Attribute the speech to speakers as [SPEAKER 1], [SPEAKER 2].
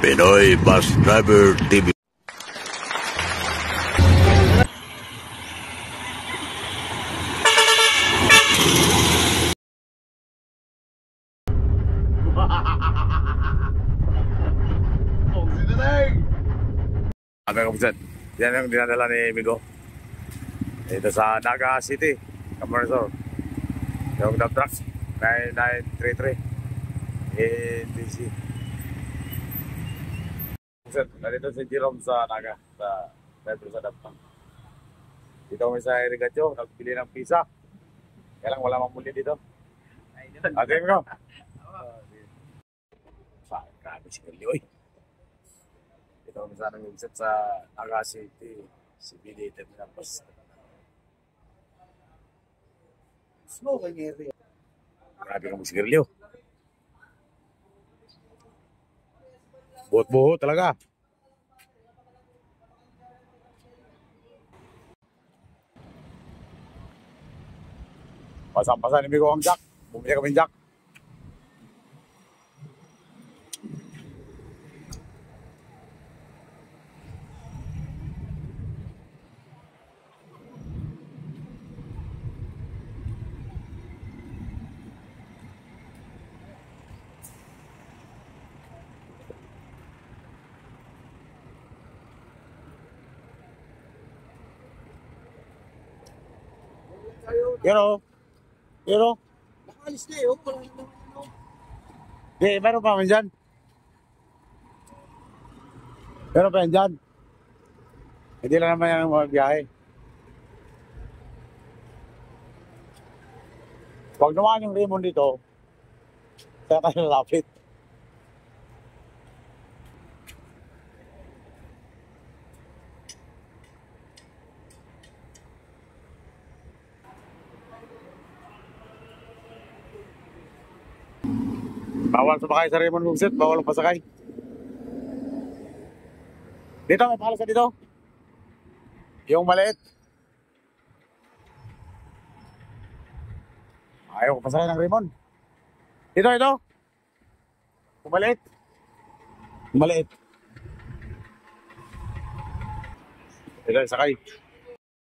[SPEAKER 1] Pinoy Bus Driver TV.
[SPEAKER 2] Mga kapusan, yan ang dinadala ni Migo dito sa Naga City, Camarines. Yung dump truck 9933 in DC. Nandito si Jerome sa Naga, sa driver sa dump truck. Dito kami sa Irigatyo, nagbili ng pizza. Kaya lang wala mamuli dito. Ate Migo. Grabe si Kelly, ito kami sana mag-set sa Naga City, CBD Terminal Bus.
[SPEAKER 3] Smoking area.
[SPEAKER 2] Grabe kang magsigarilyo. Buhot-buhot talaga. Pasang-pasan ni Migo ang jack. Bumili kami ng jack. Pero,
[SPEAKER 3] Nakalis na yun. Walang ano.
[SPEAKER 2] meron pa man dyan. Meron pa yan dyan. Hindi lang naman yan ang mga biyahe. Pag naman yung Raymond dito, kaya tayo lapit. Bawal sumakay sa Raymond Bugset, bawal ang pasakay. Dito, may palas ka dito. Yung maliit. Ayaw ko pasakay ng Raymond. Dito. Yung maliit. Yung maliit. Dito, sakay.